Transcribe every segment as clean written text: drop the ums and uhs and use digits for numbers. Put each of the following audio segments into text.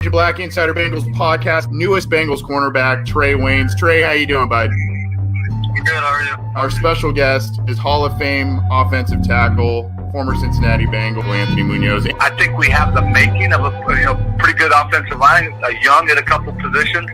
Black Insider Bengals podcast, newest Bengals cornerback, Trey Waynes. Trey, how you doing, bud? I'm good, how are you? Our special guest is Hall of Fame offensive tackle, former Cincinnati Bengal, Anthony Munoz. I think we have the making of a pretty good offensive line, young at a couple positions.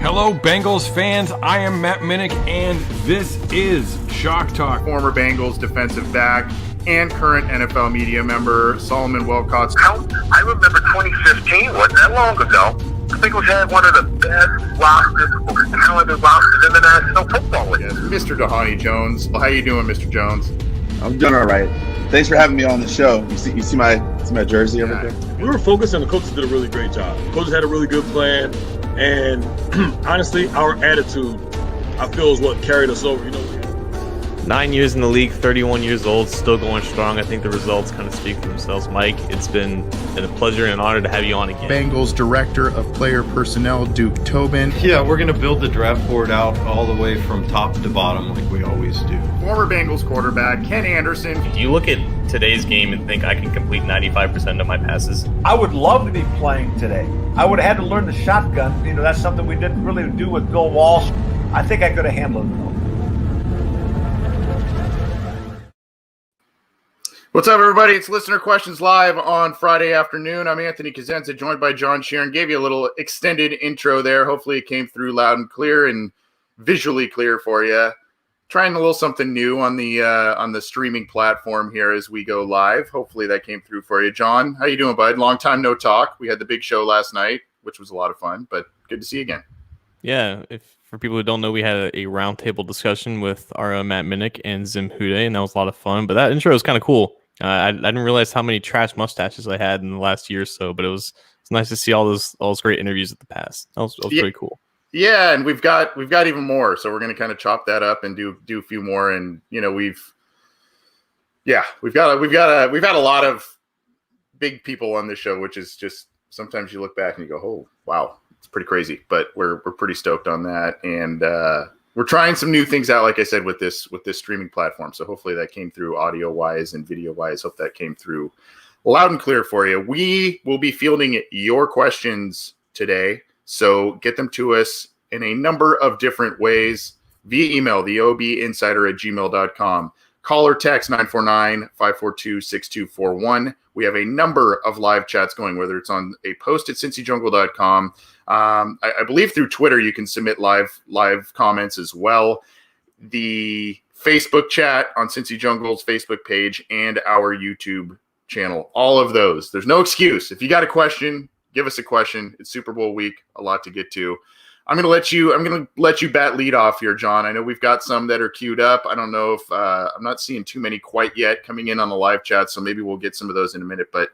Hello, Bengals fans. I am Matt Minnick, and this is Chalk Talk. Former Bengals defensive back and current NFL media member, Solomon Welcott. I remember 2015, wasn't that long ago. I think we had one of the best rosters, most talented rosters in the National Football League. Yes, Mr. Dhani Jones. How you doing, Mr. Jones? I'm doing all right. Thanks for having me on the show. You see my jersey over there? We were focused, and the coaches did a really great job. The coaches had a really good plan, and honestly, our attitude, I feel, is what carried us over. 9 years in the league, 31 years old, still going strong. I think the results kind of speak for themselves. Mike, it's been a pleasure and an honor to have you on again. Bengals Director of Player Personnel, Duke Tobin. Yeah, we're going to build the draft board out all the way from top to bottom like we always do. Former Bengals quarterback, Ken Anderson. Do you look at today's game and think I can complete 95% of my passes? I would love to be playing today. I would have had to learn the shotgun. That's something we didn't really do with Bill Walsh. I think I could have handled it. What's up, everybody? It's Listener Questions Live on Friday afternoon. I'm Anthony Cosenza, joined by John Sheeran. Gave you a little extended intro there. Hopefully it came through loud and clear and visually clear for you. Trying a little something new on the streaming platform here as we go live. Hopefully that came through for you. John, how you doing, bud? Long time no talk. We had the big show last night, which was a lot of fun, but good to see you again. Yeah, for people who don't know, we had a roundtable discussion with our Matt Minnick and Zim Hude, and that was a lot of fun. But that intro was kind of cool. I didn't realize how many trash mustaches I had in the last year or so, but it's nice to see all those great interviews at the past. That was pretty cool. Yeah, and we've got even more, so we're going to kind of chop that up and do a few more. And we've had a lot of big people on this show, which is just sometimes you look back and you go, oh wow, it's pretty crazy. But we're pretty stoked on that, and we're trying some new things out, like I said, with this streaming platform. So hopefully that came through audio-wise and video-wise. Hope that came through loud and clear for you. We will be fielding your questions today, so get them to us in a number of different ways via email, theobinsider@gmail.com. Call or text 949-542-6241. We have a number of live chats going, whether it's on a post at cincyjungle.com. I believe through Twitter you can submit live comments as well. The Facebook chat on Cincy Jungle's Facebook page and our YouTube channel. All of those. There's no excuse. If you got a question, give us a question. It's Super Bowl week. A lot to get to. I'm gonna let you bat lead off here, John. I know we've got some that are queued up. I don't know if I'm not seeing too many quite yet coming in on the live chat, so maybe we'll get some of those in a minute. But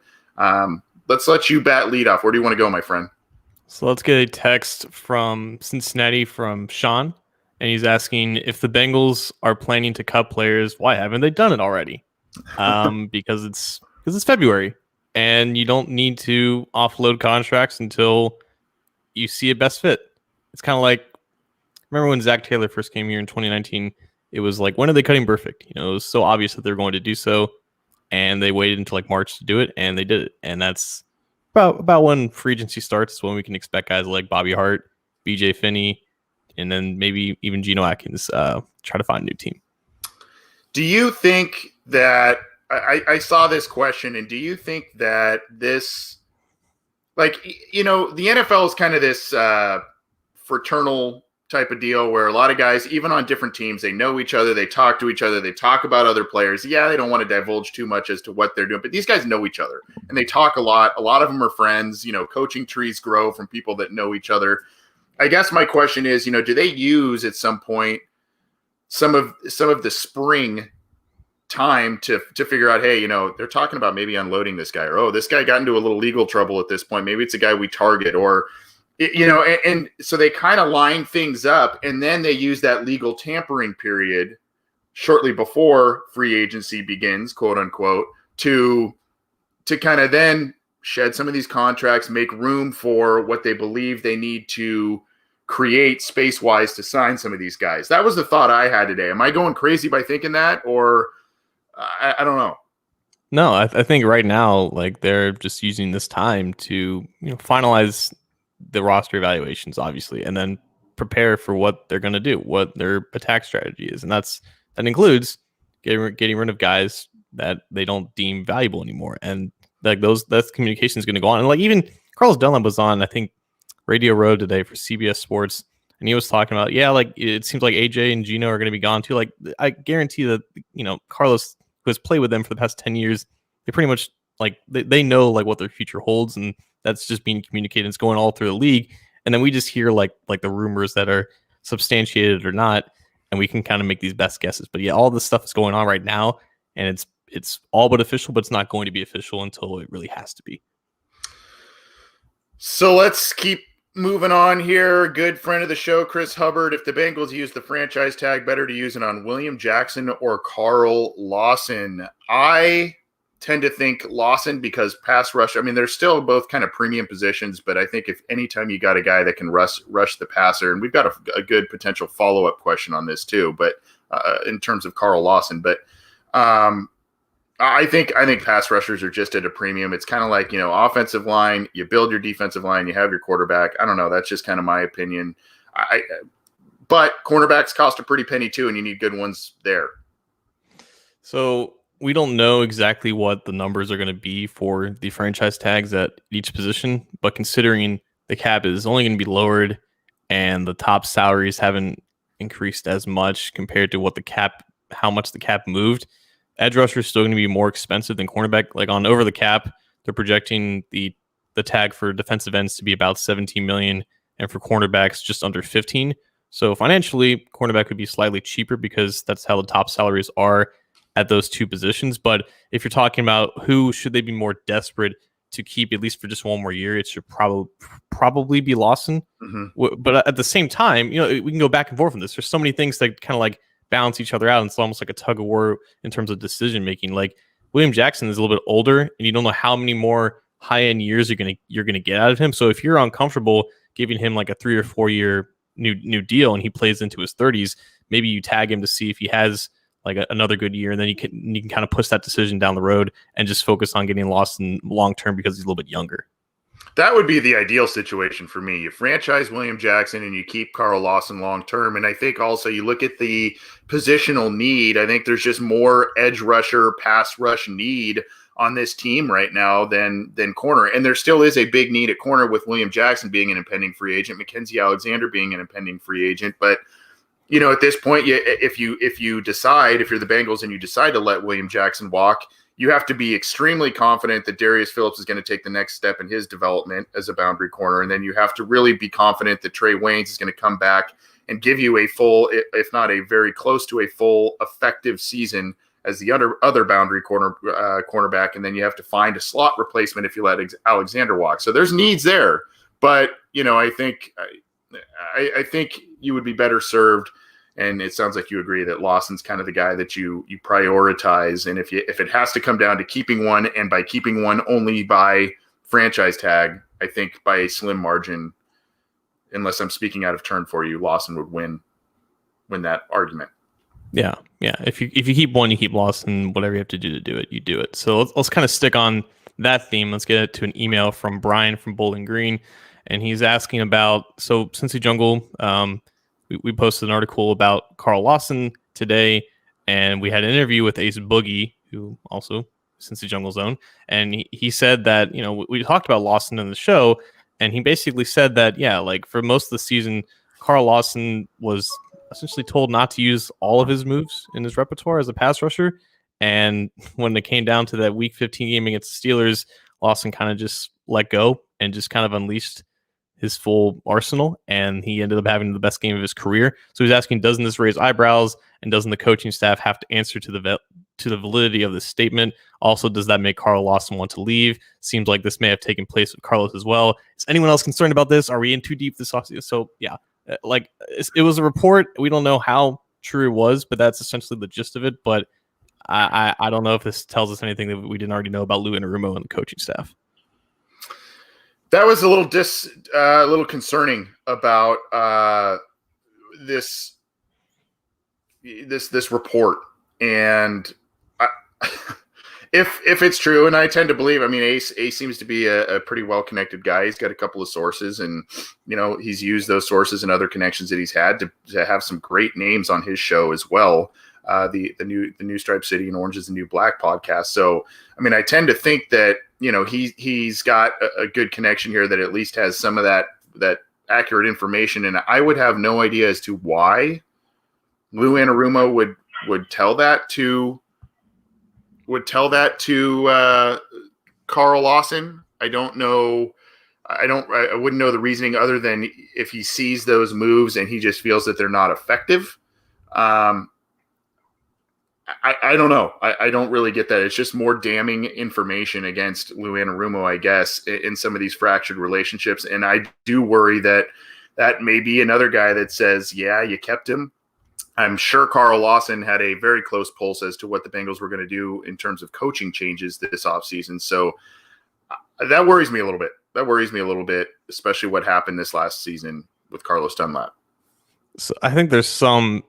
let's let you bat lead off. Where do you want to go, my friend? So let's get a text from Cincinnati from Sean, and he's asking if the Bengals are planning to cut players, why haven't they done it already? Because it's February, and you don't need to offload contracts until you see a best fit. It's kind of like, remember when Zach Taylor first came here in 2019? It was like, when are they cutting Burfict? It was so obvious that they're going to do so, and they waited until like March to do it, and they did it. And that's about when free agency starts, when we can expect guys like Bobby Hart, BJ Finney, and then maybe even Geno Atkins try to find a new team. Do you think that I saw this question, and do you think that this, like, the NFL is kind of this fraternal type of deal where a lot of guys, even on different teams, they know each other, they talk to each other, they talk about other players. Yeah, they don't want to divulge too much as to what they're doing, but these guys know each other and they talk a lot. A lot of them are friends. Coaching trees grow from people that know each other. I guess my question is, do they use at some point some of the spring time to figure out, hey, they're talking about maybe unloading this guy, or, oh, this guy got into a little legal trouble at this point. Maybe it's a guy we target, or and so they kind of line things up, and then they use that legal tampering period shortly before free agency begins, quote unquote, to kind of then shed some of these contracts, make room for what they believe they need to create space-wise to sign some of these guys. That was the thought I had today. Am I going crazy by thinking that, or I don't know? No, I think right now, like, they're just using this time to finalize the roster evaluations, obviously, and then prepare for what they're going to do, what their attack strategy is, and that includes getting rid of guys that they don't deem valuable anymore, and like that communication is going to go on. And like even Carlos Dunlap was on, I think, Radio Road today for CBS Sports, and he was talking about, like it seems like AJ and Gino are going to be gone too. Like I guarantee that Carlos, who has played with them for the past 10 years, they pretty much like they know like what their future holds, and that's just being communicated. It's going all through the league, and then we just hear like the rumors that are substantiated or not, and we can kind of make these best guesses. But all this stuff is going on right now, and it's all but official, but it's not going to be official until it really has to be. So let's keep moving on here. Good friend of the show, Chris Hubbard. If the Bengals use the franchise tag, better to use it on William Jackson or Carl Lawson. I tend to think Lawson because pass rush, I mean, they're still both kind of premium positions, but I think if anytime you got a guy that can rush the passer, and we've got a good potential follow-up question on this too, but in terms of Carl Lawson, but I think pass rushers are just at a premium. It's kind of like, offensive line, you build your defensive line, you have your quarterback. I don't know. That's just kind of my opinion. But cornerbacks cost a pretty penny too, and you need good ones there. So we don't know exactly what the numbers are going to be for the franchise tags at each position, but considering the cap is only going to be lowered and the top salaries haven't increased as much compared to how much the cap moved, edge rusher is still going to be more expensive than cornerback. Like on Over the Cap, they're projecting the tag for defensive ends to be about $17 million, and for cornerbacks just under 15. So financially, cornerback would be slightly cheaper because that's how the top salaries are at those two positions. But if you're talking about who should they be more desperate to keep, at least for just one more year, it should probably be Lawson. Mm-hmm. But at the same time, we can go back and forth on this. There's so many things that kind of like balance each other out. And it's almost like a tug of war in terms of decision making. Like William Jackson is a little bit older, and you don't know how many more high end years you're gonna get out of him. So if you're uncomfortable giving him like a 3 or 4 year new deal, and he plays into his 30s, maybe you tag him to see if he has like another good year, and then you can kind of push that decision down the road and just focus on getting Lawson long term because he's a little bit younger. That would be the ideal situation for me. You franchise William Jackson and you keep Carl Lawson long term. And I think also you look at the positional need. I think there's just more edge rusher, pass rush need on this team right now than corner. And there still is a big need at corner with William Jackson being an impending free agent, Mackenzie Alexander being an impending free agent. But at this point, if you're the Bengals and you decide to let William Jackson walk, you have to be extremely confident that Darius Phillips is going to take the next step in his development as a boundary corner. And then you have to really be confident that Trey Waynes is going to come back and give you a full, if not a very close to a full effective season as the other boundary cornerback. And then you have to find a slot replacement if you let Alexander walk. So there's needs there, but I think you would be better served. And it sounds like you agree that Lawson's kind of the guy that you prioritize. And if it has to come down to keeping one, and by keeping one only by franchise tag, I think by a slim margin, unless I'm speaking out of turn for you, Lawson would win that argument. Yeah. If you keep one, you keep Lawson. Whatever you have to do it, you do it. So let's kind of stick on that theme. Let's get to an email from Brian from Bowling Green, and he's asking about Cincy Jungle. We posted an article about Carl Lawson today, and we had an interview with Ace Boogie, who also Cincy Jungle Zone, and he said that we talked about Lawson in the show, and he basically said that like for most of the season, Carl Lawson was essentially told not to use all of his moves in his repertoire as a pass rusher, and when it came down to that Week 15 game against the Steelers, Lawson kind of just let go and just kind of unleashed his full arsenal, and he ended up having the best game of his career. So he's asking, doesn't this raise eyebrows, and doesn't the coaching staff have to answer to the validity of this statement? Also, does that make Carl Lawson want to leave? Seems like this may have taken place with Carlos as well. Is anyone else concerned about this? Are we in too deep this offseason? So it was a report. We don't know how true it was, but that's essentially the gist of it. But I don't know if this tells us anything that we didn't already know about Lou Anarumo and the coaching staff. That was a little concerning about this report, and if it's true, and I tend to believe, I mean, Ace seems to be a pretty well connected guy. He's got a couple of sources, and he's used those sources and other connections that he's had to have some great names on his show as well. The new Stripe City and Orange is the New Black podcast. So, I mean, I tend to think that he's got a good connection here that at least has some of that accurate information, and I would have no idea as to why Lou Anarumo would tell that to Carl Lawson. I don't know. I wouldn't know the reasoning other than if he sees those moves and he just feels that they're not effective. I don't know. I don't really get that. It's just more damning information against Lou Anarumo, I guess, in some of these fractured relationships. And I do worry that may be another guy that says, yeah, you kept him. I'm sure Carl Lawson had a very close pulse as to what the Bengals were going to do in terms of coaching changes this offseason. So that worries me a little bit. Especially what happened this last season with Carlos Dunlap. So I think there's some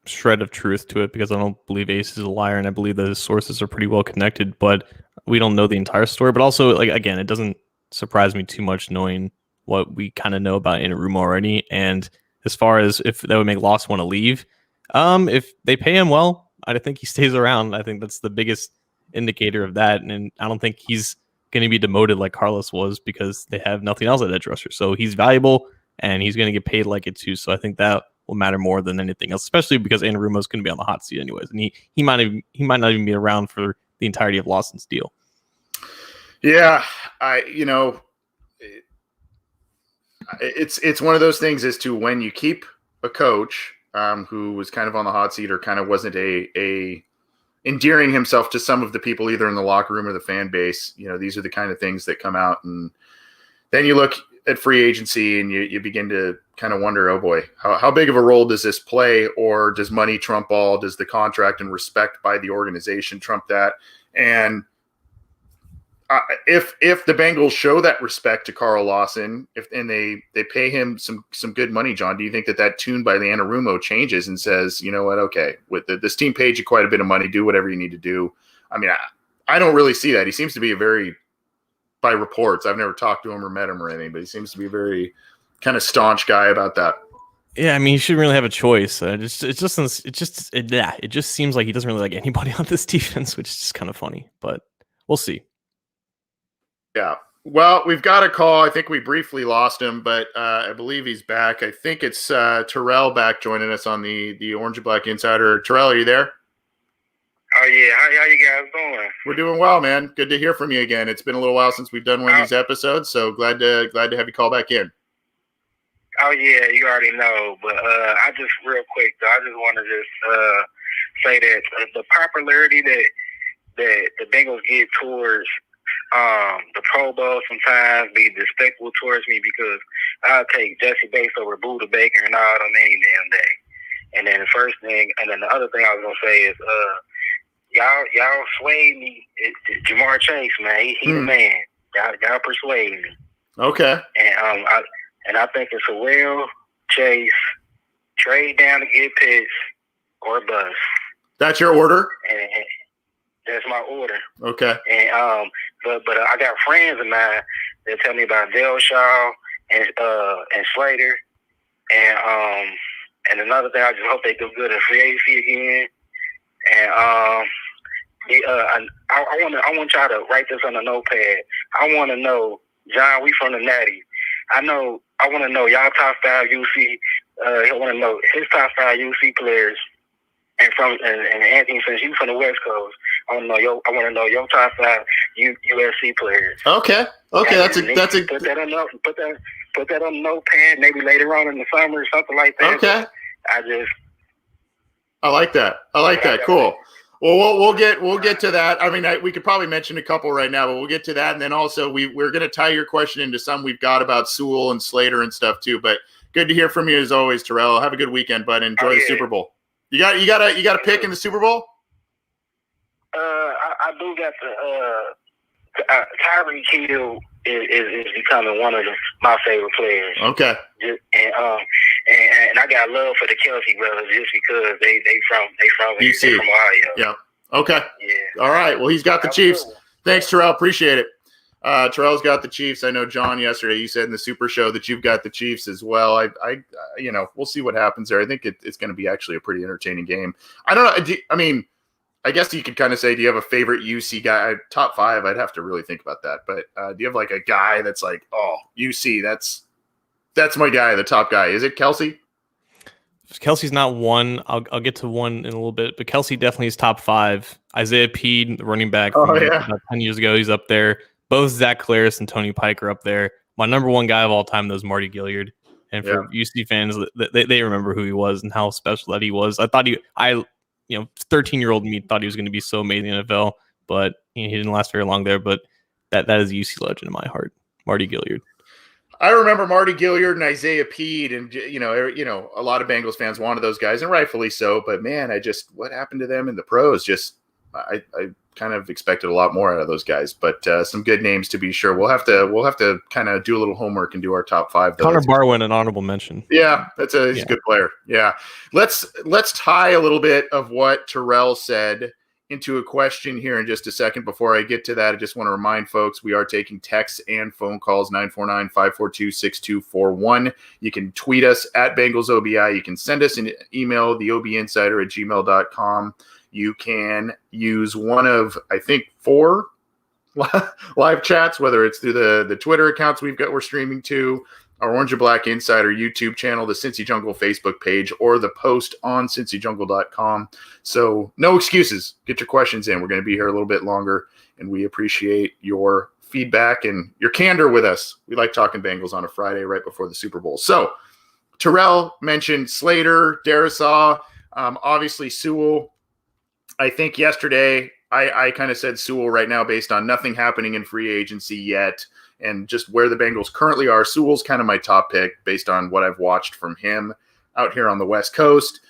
shred of truth to it because I don't believe Ace is a liar, and I believe that his sources are pretty well connected, but we don't know the entire story. But also, like, again, it doesn't surprise me too much knowing what we kind of know about Anarumo already. And as far as if that would make Loss want to leave, if they pay him well, I think he stays around. I think that's the biggest indicator of that. And I don't think he's going to be demoted like Carlos was because they have nothing else at edge rusher. So he's valuable and he's going to get paid like it too. So I think that will matter more than anything else, especially because Anarumo is going to be on the hot seat anyways. And he might not even be around for the entirety of Lawson's deal. Yeah. It's one of those things as to when you keep a coach who was kind of on the hot seat or kind of wasn't a endearing himself to some of the people either in the locker room or the fan base. These are the kind of things that come out, and then you look at free agency and you begin to kind of wonder, oh boy, how big of a role does this play? Or does money trump all? Does the contract and respect by the organization trump that? And if the Bengals show that respect to Carl Lawson, and they pay him some good money, John, do you think that tune by the Anarumo changes and says, you know what, okay, with this team paid you quite a bit of money, do whatever you need to do? I mean, I don't really see that. He seems to be by reports, I've never talked to him or met him or anything, but he seems to be a very kind of staunch guy about that. Yeah, I mean, he shouldn't really have a choice. It just seems like he doesn't really like anybody on this defense, which is just kind of funny. But we'll see. Yeah. Well, we've got a call. I think we briefly lost him, but I believe he's back. I think it's Terrell back joining us on the Orange and Black Insider. Terrell, are you there? Oh, yeah. How you guys doing? We're doing well, man. Good to hear from you again. It's been a little while since we've done one of these episodes, so glad to have you call back in. Oh, yeah, you already know. But I just, real quick, though, I just want to just say that the popularity that the Bengals get towards the Pro Bowl sometimes be despicable towards me because I'll take Jesse Bates over Buda Baker and all them any damn day. And then the other thing I was going to say is y'all swayed me. Jamar Chase, man, he the man. Y'all persuade me. Okay. And I think it's Howell, Chase, trade down to get Pitts, or bust. That's your order? And that's my order. Okay. And but I got friends of mine that tell me about Dale Shaw and Slater, and another thing, I just hope they do good in free agency again. And I want y'all to write this on a notepad. I want to know, John, we from the Natty. I want to know y'all top 5 UC. I want to know his top 5 UC players. And Anthony, since you from the West Coast, I want to know your top 5 USC players. Okay. That's a put that on notepad. Maybe later on in the summer or something like that. Okay. I like that. Cool. Well, we'll get to that. I mean, we could probably mention a couple right now, but we'll get to that. And then also we're going to tie your question into some we've got about Sewell and Slater and stuff too. But good to hear from you as always, Terrell. Have a good weekend, bud. Enjoy the Super Bowl. You got a pick in the Super Bowl? I do got the Tyreek Hill is becoming one of my favorite players. Okay. And I got love for the Kelsey brothers just because they from UC. Ohio. Yeah. Okay. Yeah. All right. Well, he's got the Have a good Chiefs. one. Thanks, Terrell. Appreciate it. Terrell's got the Chiefs. I know, John, yesterday you said in the Super Show that you've got the Chiefs as well. We'll see what happens there. I think it's going to be actually a pretty entertaining game. I don't know. I guess you could kind of say, do you have a favorite UC guy? Top 5, I'd have to really think about that. But do you have like a guy that's like, oh, UC, that's my guy, the top guy? Is it Kelsey? Kelsey's not one. I'll get to one in a little bit, but Kelsey definitely is top 5. Isaiah Pede, the running back from about 10 years ago, he's up there. Both Zach Claris and Tony Pike are up there. My number one guy of all time, though, is Marty Gilliard. And for UC fans, they remember who he was and how special that he was. I thought 13-year-old me thought he was going to be so amazing in the NFL, but he didn't last very long there. But that is a UC legend in my heart, Marty Gilliard. I remember Marty Gilliard and Isaiah Pede, and a lot of Bengals fans wanted those guys, and rightfully so. But man, what happened to them in the pros? I kind of expected a lot more out of those guys. But some good names to be sure. We'll have to kind of do a little homework and do our top 5. Connor Barwin, an honorable mention. Yeah, he's a good player. Yeah, let's tie a little bit of what Terrell said into a question here in just a second. Before I get to that, I just want to remind folks we are taking texts and phone calls, 949-542-6241. You can tweet us at Bengals OBI. You can send us an email, theobinsider@gmail.com. You can use one of, I think, 4 live chats, whether it's through the Twitter accounts we're streaming to, our Orange and Black Insider YouTube channel, the Cincy Jungle Facebook page, or the post on cincyjungle.com. So no excuses. Get your questions in. We're going to be here a little bit longer, and we appreciate your feedback and your candor with us. We like talking Bengals on a Friday right before the Super Bowl. So Terrell mentioned Slater, Darisaw, obviously Sewell. I think yesterday I kind of said Sewell right now based on nothing happening in free agency yet and just where the Bengals currently are. Sewell's kind of my top pick based on what I've watched from him out here on the West Coast.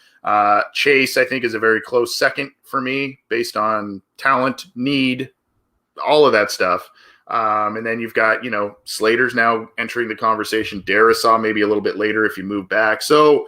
Chase, I think, is a very close second for me based on talent, need, all of that stuff. And then you've got, Slater's now entering the conversation. Darisaw maybe a little bit later if you move back. So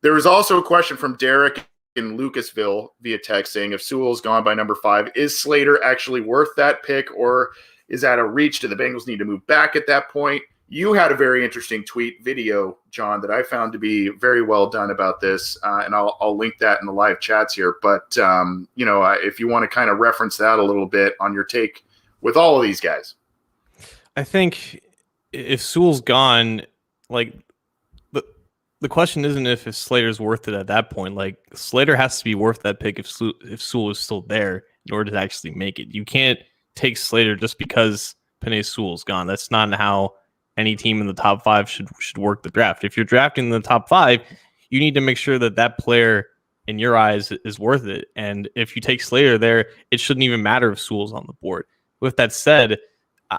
there was also a question from Derek in Lucasville via text saying if Sewell's gone by number 5, is Slater actually worth that pick, or is that a reach? Do the Bengals need to move back at that point? You had a very interesting tweet video, John, that I found to be very well done about this, and I'll link that in the live chats here. But, if you want to kind of reference that a little bit on your take with all of these guys. I think if Sewell's gone, the question isn't if Slater's worth it at that point. Like, Slater has to be worth that pick if Sewell is still there in order to actually make it. You can't take Slater just because Penei Sewell's gone. That's not how any team in the top 5 should work the draft. If you're drafting in the top 5, you need to make sure that player in your eyes is worth it. And if you take Slater there, it shouldn't even matter if Sewell's on the board. With that said,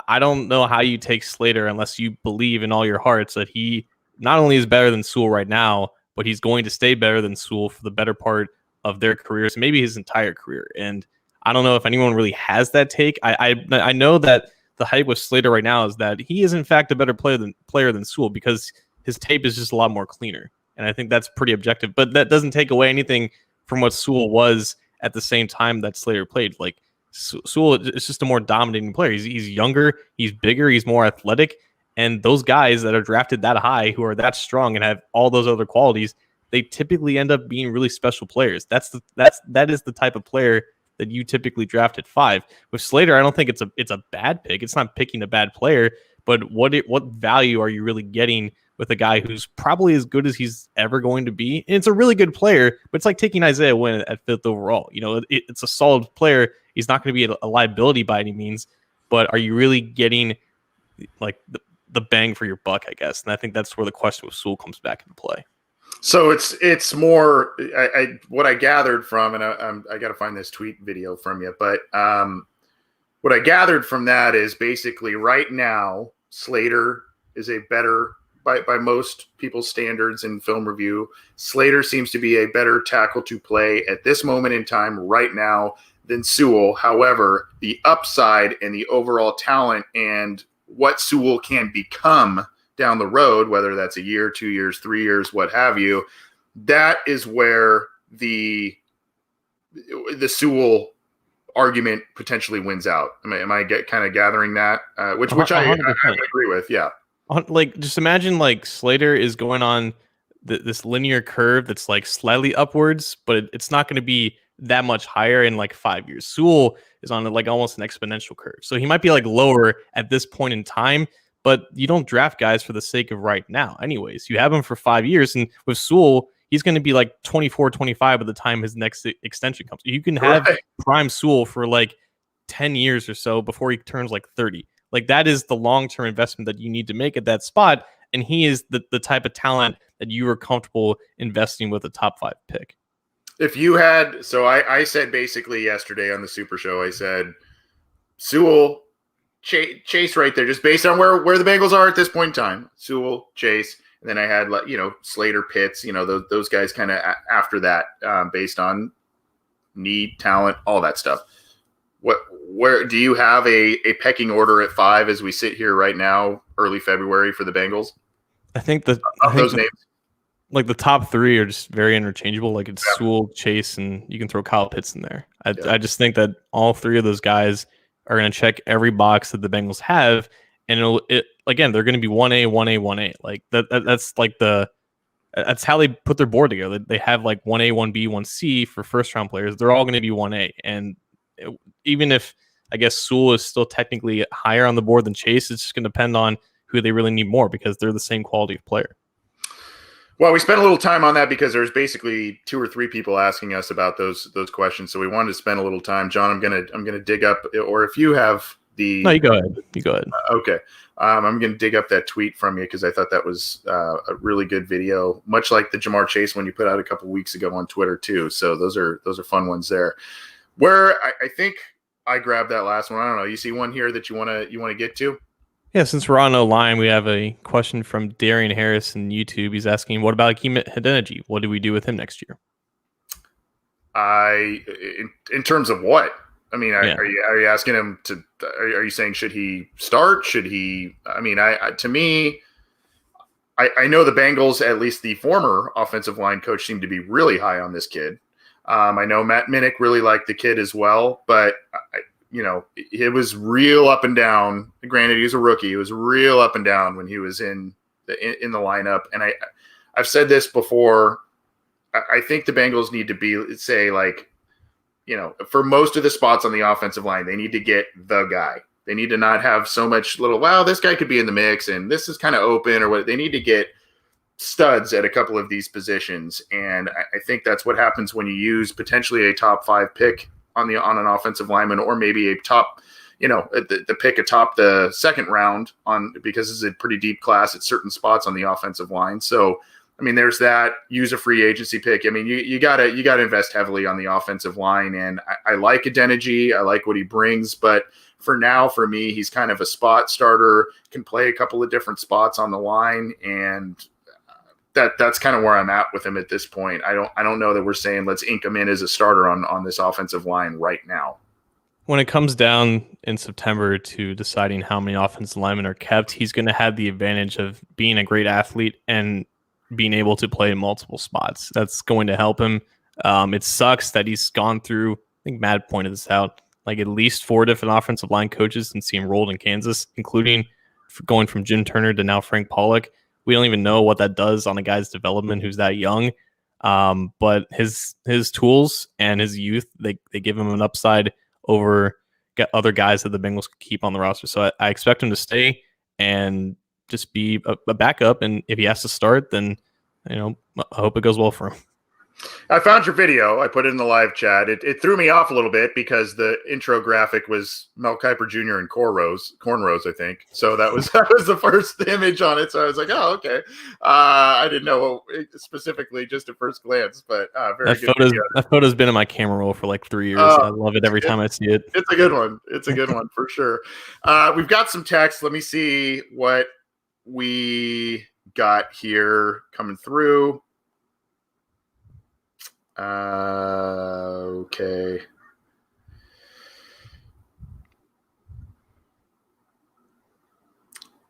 I don't know how you take Slater unless you believe in all your hearts that he not only is better than Sewell right now, but he's going to stay better than Sewell for the better part of their careers, maybe his entire career. And I don't know if anyone really has that take. I know that the hype with Slater right now is that he is in fact a better player than Sewell because his tape is just a lot more cleaner. And I think that's pretty objective. But that doesn't take away anything from what Sewell was at the same time that Slater played. Like, Sewell is just a more dominating player. He's younger, he's bigger, he's more athletic. And those guys that are drafted that high, who are that strong and have all those other qualities, they typically end up being really special players. That is the type of player that you typically draft at 5. With Slater, I don't think it's a bad pick. It's not picking a bad player, but what value are you really getting with a guy who's probably as good as he's ever going to be? And it's a really good player, but it's like taking Isaiah Wynn at 5th overall. It's a solid player. He's not going to be a liability by any means, but are you really getting like the bang for your buck, I guess? And I think that's where the question with Sewell comes back into play. So it's more what I gathered from, and I got to find this tweet video from you, but what I gathered from that is basically right now Slater is a better, by most people's standards in film review, Slater seems to be a better tackle to play at this moment in time right now than Sewell. However, the upside and the overall talent and what Sewell can become down the road, whether that's a year, 2 years, 3 years, what have you, that is where the the Sewell argument potentially wins out. Am I kind of gathering that? Which I 100%. agree with. Yeah. Like, just imagine like Slater is going on this linear curve that's like slightly upwards, but it's not going to be that much higher in like 5 years. Sewell is on like almost an exponential curve, so he might be like lower at this point in time. But you don't draft guys for the sake of right now. Anyways, you have him for 5 years, and with Sewell, he's going to be like 24, 25 by the time his next extension comes. You can have prime Sewell for like 10 years or so before he turns like 30. Like, that is the long-term investment that you need to make at that spot. And he is the type of talent that you are comfortable investing with a top 5 pick. If you had, so I said basically yesterday on the Super Show, I said Sewell, Chase right there, just based on where the Bengals are at this point in time. Sewell, Chase, and then I had, Slater, Pitts, those guys kind of after that, based on need, talent, all that stuff. Where do you have a pecking order at 5 as we sit here right now, early February, for the Bengals? I think those names, like the top 3 are just very interchangeable. Like, it's Sewell, Chase, and you can throw Kyle Pitts in there. I just think that all 3 of those guys are going to check every box that the Bengals have, and again, they're going to be 1A, 1A, 1A. Like that's like that's how they put their board together. They have like 1A, 1B, 1C for first round players. They're all going to be 1A, and even if I guess Sewell is still technically higher on the board than Chase, it's just going to depend on who they really need more, because they're the same quality of player. Well, we spent a little time on that because there's basically 2 or 3 people asking us about those questions. So we wanted to spend a little time. John, I'm gonna dig up, or if you have the. No, you go ahead. Okay, I'm gonna dig up that tweet from you because I thought that was a really good video, much like the Jamar Chase one you put out a couple weeks ago on Twitter too. So those are fun ones there. Where I think I grabbed that last one. I don't know. You see one here that you wanna get to? Yeah, since we're on a line, we have a question from Darian Harris in YouTube. He's asking, what about Akeem Hidenoji? What do we do with him next year? In terms of what? I mean, are you asking him to? Are you saying should he start? Should he? I mean, to me, I know the Bengals, at least the former offensive line coach, seemed to be really high on this kid. I know Matt Minnick really liked the kid as well, but it was real up and down. Granted, he was a rookie. It was real up and down when he was in the lineup. And I've said this before. I think the Bengals need to say for most of the spots on the offensive line, they need to get the guy. They need to not have so much this guy could be in the mix and this is kind of open or what. They need to get studs at a couple of these positions. And I think that's what happens when you use potentially a top 5 pick on an offensive lineman, or maybe a top, the pick atop the second round because it's a pretty deep class at certain spots on the offensive line. So, I mean, there's that. Use a free agency pick. I mean, you gotta invest heavily on the offensive line, and I like Adeniji. I like what he brings, but for now, for me, he's kind of a spot starter. Can play a couple of different spots on the line, and that's kind of where I'm at with him at this point. I don't know that we're saying let's ink him in as a starter on this offensive line right now. When it comes down in September to deciding how many offensive linemen are kept, he's going to have the advantage of being a great athlete and being able to play in multiple spots. That's going to help him. It sucks that he's gone through, I think Matt pointed this out, like at least 4 different offensive line coaches since he enrolled in Kansas, including going from Jim Turner to now Frank Pollock. We don't even know what that does on a guy's development who's that young. But his tools and his youth, they give him an upside over other guys that the Bengals could keep on the roster. So I expect him to stay and just be a backup. And if he has to start, then I hope it goes well for him. I found your video. I put it in the live chat. It threw me off a little bit because the intro graphic was Mel Kiper Jr. in cornrows, I think. So that was the first image on it. So I was like, oh, okay. I didn't know specifically just at first glance, but very good video. That photo's been in my camera roll for like 3 years. I love it every time I see it. It's a good one. It's a good one for sure. We've got some text. Let me see what we got here coming through. Okay.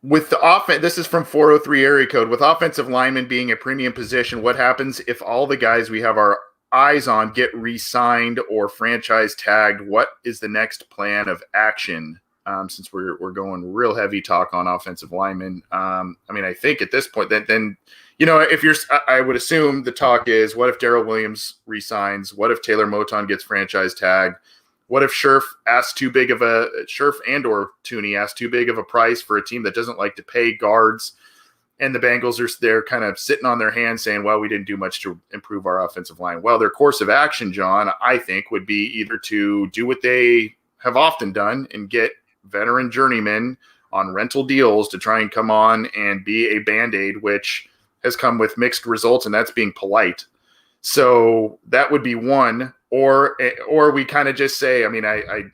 With the offense, this is from 403 area code. With offensive linemen being a premium position, what happens if all the guys we have are eyes on get re-signed or franchise tagged, what is the next plan of action? Since we're going real heavy talk on offensive linemen. I mean, I think at this point, then if I would assume the talk is, what if Darrell Williams resigns? What if Taylor Moton gets franchise tagged? What if Scherf and or Tooney asks too big of a price for a team that doesn't like to pay guards? And the Bengals are there kind of sitting on their hands saying, well, we didn't do much to improve our offensive line. Well, their course of action, John, I think would be either to do what they have often done and get veteran journeymen on rental deals to try and come on and be a Band-Aid, which has come with mixed results, and that's being polite. So that would be one, or we kind of just say, I mean, I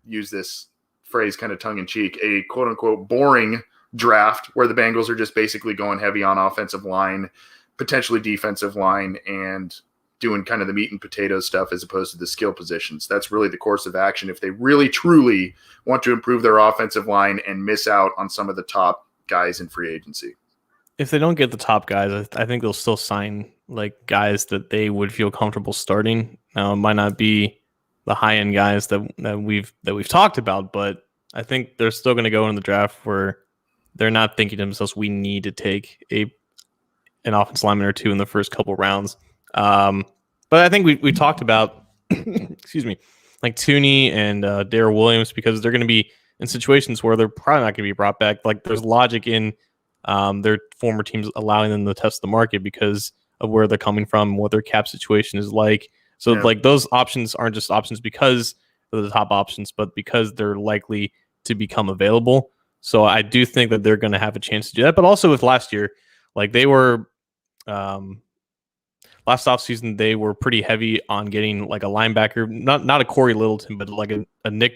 use this phrase kind of tongue in cheek, a quote unquote boring draft where the Bengals are just basically going heavy on offensive line, potentially defensive line, and doing kind of the meat and potatoes stuff as opposed to the skill positions. That's really the course of action if they really truly want to improve their offensive line and miss out on some of the top guys in free agency. If they don't get the top guys, I think they'll still sign like guys that they would feel comfortable starting. Now, it might not be the high end guys that we've talked about, but I think they're still going to go in the draft where they're not thinking to themselves, we need to take an offensive lineman or two in the first couple rounds. But I think we talked about, excuse me, like Tooney and Darrell Williams, because they're going to be in situations where they're probably not going to be brought back. Like there's logic in their former teams allowing them to test the market because of where they're coming from, what their cap situation is like. So like those options aren't just options because they're the top options, but because they're likely to become available. So I do think that they're going to have a chance to do that. But also with last year, like they were last offseason, they were pretty heavy on getting like a linebacker, not a Corey Littleton, but like a Nick.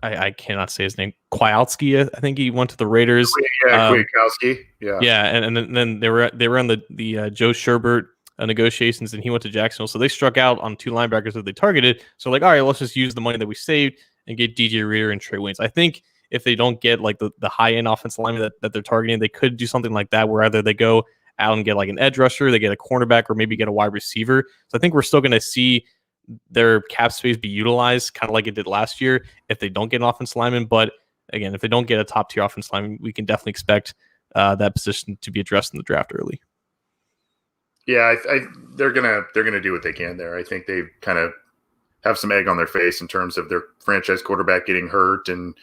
I cannot say his name. Kwiatkowski, I think he went to the Raiders. Yeah, Kwiatkowski. Yeah, yeah, and then they were on the Joe Sherbert negotiations, and he went to Jacksonville. So they struck out on two linebackers that they targeted. So like, all right, let's just use the money that we saved and get DJ Reader and Trey Waynes. I think if they don't get like the high end offensive lineman that they're targeting, they could do something like that, where either they go out and get like an edge rusher, they get a cornerback, or maybe get a wide receiver. So I think we're still going to see their cap space be utilized kind of like it did last year if they don't get an offensive lineman. But again, if they don't get a top tier offensive lineman, we can definitely expect that position to be addressed in the draft early. Yeah, they're gonna do what they can there. I think they kind of have some egg on their face in terms of their franchise quarterback getting hurt and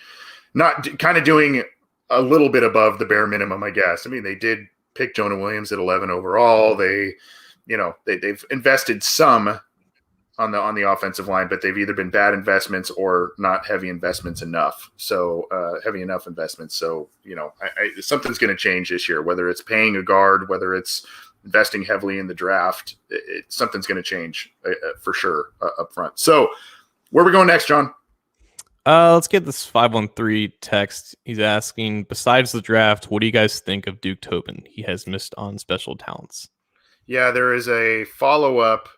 not kind of doing a little bit above the bare minimum, I guess. I mean, they did pick Jonah Williams at 11 overall. They've invested some on the offensive line, but they've either been bad investments or not heavy investments enough. So heavy enough investments. So, something's going to change this year, whether it's paying a guard, whether it's investing heavily in the draft, something's going to change for sure up front. So where are we going next, John? Let's get this 513 text. He's asking, besides the draft, what do you guys think of Duke Tobin? He has missed on special talents. Yeah, there is a follow-up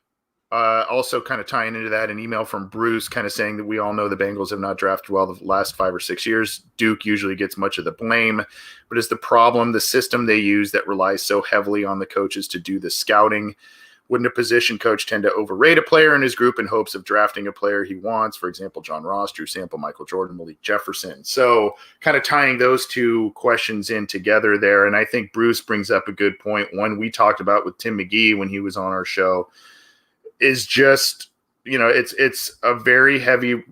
also kind of tying into that, an email from Bruce kind of saying that we all know the Bengals have not drafted well the last 5 or 6 years. Duke usually gets much of the blame, but is the problem the system they use that relies so heavily on the coaches to do the scouting? Wouldn't a position coach tend to overrate a player in his group in hopes of drafting a player he wants? For example, John Ross, Drew Sample, Michael Jordan, Malik Jefferson. So kind of tying those two questions in together there. And I think Bruce brings up a good point. One we talked about with Tim McGee when he was on our show is just, it's a very heavy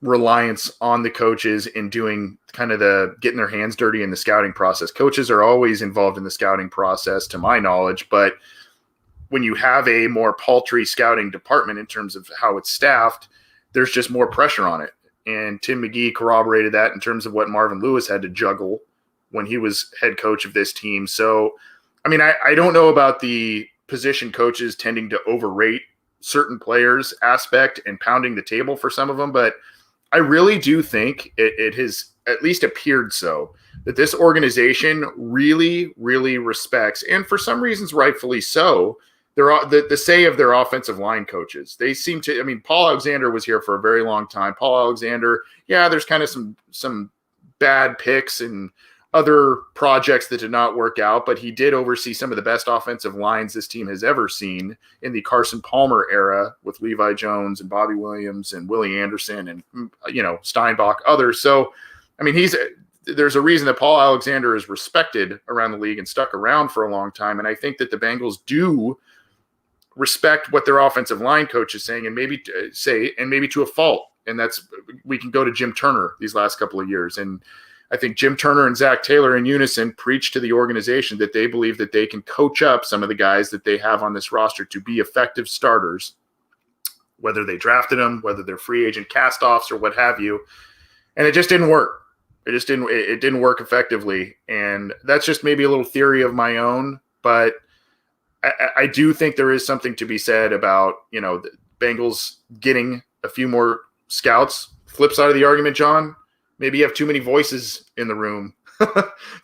reliance on the coaches in doing kind of the getting their hands dirty in the scouting process. Coaches are always involved in the scouting process, to my knowledge, but when you have a more paltry scouting department in terms of how it's staffed, there's just more pressure on it. And Tim McGee corroborated that in terms of what Marvin Lewis had to juggle when he was head coach of this team. So, I mean, I don't know about the position coaches tending to overrate certain players aspect and pounding the table for some of them, but I really do think it has at least appeared so that this organization really, really respects, and for some reasons rightfully so, the say of their offensive line coaches. They seem to, I mean, Paul Alexander was here for a very long time. Paul Alexander, yeah, there's kind of some bad picks and other projects that did not work out, but he did oversee some of the best offensive lines this team has ever seen in the Carson Palmer era with Levi Jones and Bobby Williams and Willie Anderson and, Steinbach, others. So, I mean, there's a reason that Paul Alexander is respected around the league and stuck around for a long time. And I think that the Bengals do respect what their offensive line coach is saying, and maybe to a fault. And we can go to Jim Turner these last couple of years. And I think Jim Turner and Zach Taylor in unison preach to the organization that they believe that they can coach up some of the guys that they have on this roster to be effective starters, whether they drafted them, whether they're free agent cast-offs or what have you. And it just didn't work. It didn't work effectively. And that's just maybe a little theory of my own, but I do think there is something to be said about, the Bengals getting a few more scouts. Flip side of the argument, John, maybe you have too many voices in the room,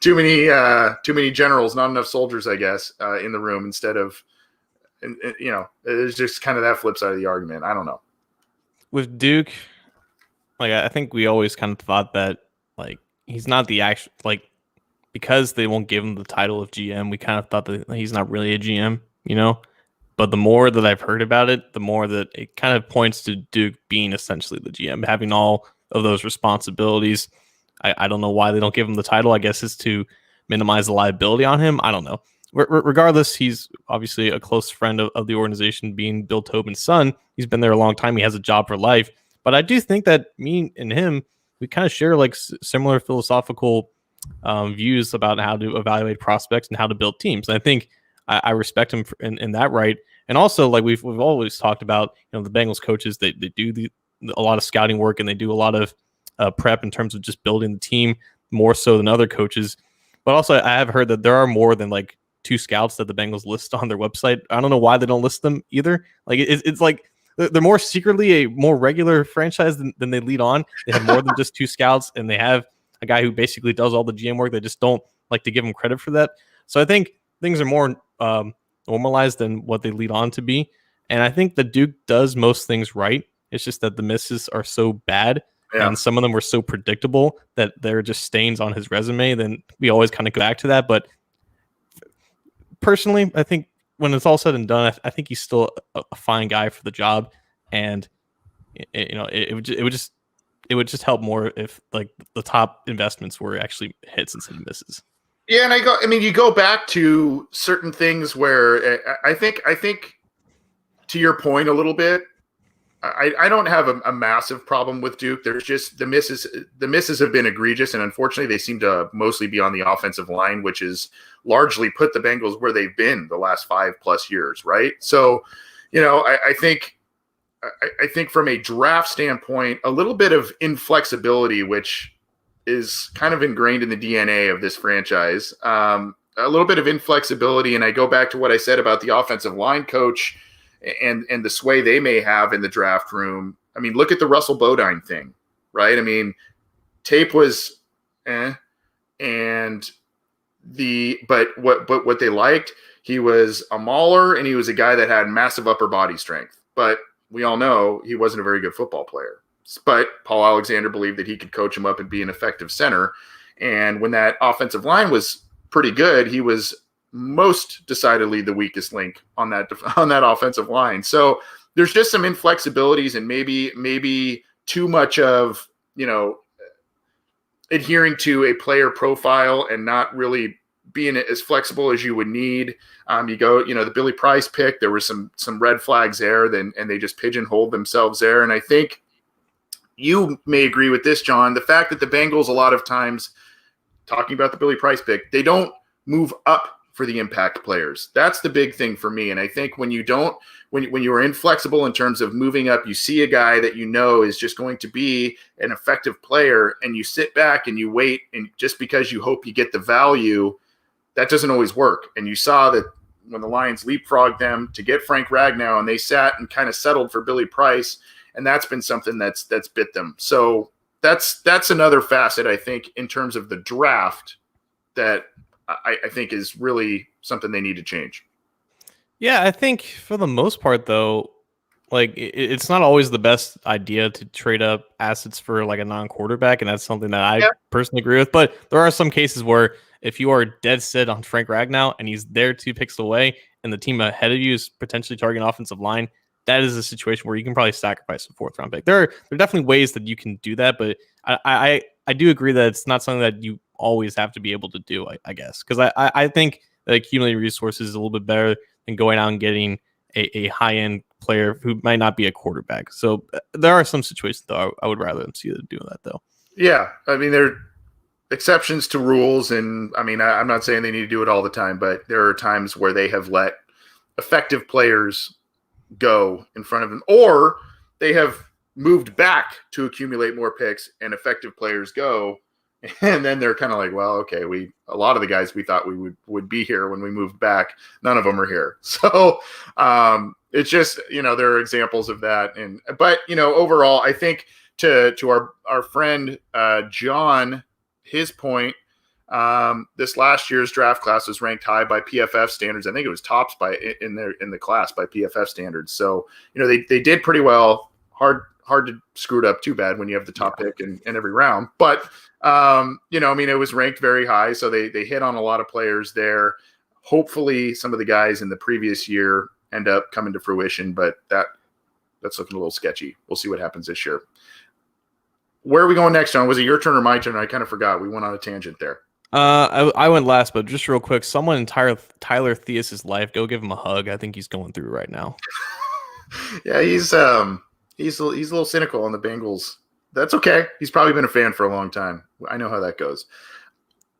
too many generals, not enough soldiers, I guess, in the room instead of, it's just kind of that flip side of the argument. I don't know. With Duke, I think we always kind of thought that, he's not the actual, because they won't give him the title of GM, we kind of thought that he's not really a GM, But the more that I've heard about it, the more that it kind of points to Duke being essentially the GM, having all of those responsibilities. I don't know why they don't give him the title. I guess it's to minimize the liability on him. I don't know. Regardless, he's obviously a close friend of the organization, being Bill Tobin's son. He's been there a long time. He has a job for life. But I do think that me and him, we kind of share similar philosophical views about how to evaluate prospects and how to build teams. And I think I respect him in that right. And also, we've always talked about, the Bengals coaches, they do a lot of scouting work and they do a lot of prep in terms of just building the team more so than other coaches. But also, I have heard that there are more than 2 scouts that the Bengals list on their website. I don't know why they don't list them either. It's they're more secretly a more regular franchise than they lead on. They have more than just 2 scouts, and they have a guy who basically does all the GM work. They just don't like to give him credit for that. So I think things are more normalized than what they lead on to be. And I think the Duke does most things right. It's just that the misses are so bad, and some of them were so predictable that they're just stains on his resume. Then we always kind of go back to that. But personally, I think when it's all said and done, I think he's still a fine guy for the job. And it would just help more if the top investments were actually hits instead of misses. Yeah, and you go back to certain things where I think to your point a little bit, I don't have a massive problem with Duke. There's just the misses have been egregious, and unfortunately they seem to mostly be on the offensive line, which is largely put the Bengals where they've been the last 5+ years, right? So, I think from a draft standpoint, a little bit of inflexibility, which is kind of ingrained in the DNA of this franchise, a little bit of inflexibility. And I go back to what I said about the offensive line coach and the sway they may have in the draft room. I mean, look at the Russell Bodine thing, right? I mean, tape was but what they liked, he was a mauler and he was a guy that had massive upper body strength. But we all know he wasn't a very good football player. But Paul Alexander believed that he could coach him up and be an effective center. And when that offensive line was pretty good, he was most decidedly the weakest link on that offensive line. So there's just some inflexibilities and maybe too much of, adhering to a player profile and not really being as flexible as you would need. You go, the Billy Price pick, there were some red flags there, and they just pigeonholed themselves there. And I think you may agree with this, John, the fact that the Bengals a lot of times, talking about the Billy Price pick, they don't move up for the impact players. That's the big thing for me. And I think when you are inflexible in terms of moving up, you see a guy that is just going to be an effective player, and you sit back and you wait, and just because you hope you get the value, that doesn't always work. And you saw that when the Lions leapfrogged them to get Frank Ragnow, and they sat and kind of settled for Billy Price, and that's been something that's bit them. So that's another facet, I think, in terms of the draft that I think is really something they need to change. Yeah, I think for the most part, though, like it's not always the best idea to trade up assets for like a non-quarterback, and that's something that I personally agree with. But there are some cases where if you are dead set on Frank Ragnow and he's there 2 picks away, and the team ahead of you is potentially targeting offensive line, that is a situation where you can probably sacrifice a 4th-round pick. There are definitely ways that you can do that, but I do agree that it's not something that you always have to be able to do. I guess because I think that accumulating resources is a little bit better than going out and getting a high-end player who might not be a quarterback. So there are some situations, though, I would rather them see them doing that, though. Yeah, I mean, there are exceptions to rules, and I mean, I'm not saying they need to do it all the time, but there are times where they have let effective players go in front of them, or they have moved back to accumulate more picks and effective players go. And then they're kind of like, well, okay, a lot of the guys we thought we would be here when we moved back, none of them are here. So it's just, there are examples of that. But overall, I think to our friend John, his point, this last year's draft class was ranked high by PFF standards. I think it was tops in the class by PFF standards. So they did pretty well. Hard to screw it up too bad when you have the top pick in every round. But it was ranked very high, so they hit on a lot of players there. Hopefully, some of the guys in the previous year end up coming to fruition, but that's looking a little sketchy. We'll see what happens this year. Where are we going next, John? Was it your turn or my turn? I kind of forgot. We went on a tangent there. I went last, but just real quick, someone in Tyler Theus's life, go give him a hug. I think he's going through right now. Yeah, he's a little cynical on the Bengals. That's okay. He's probably been a fan for a long time. I know how that goes.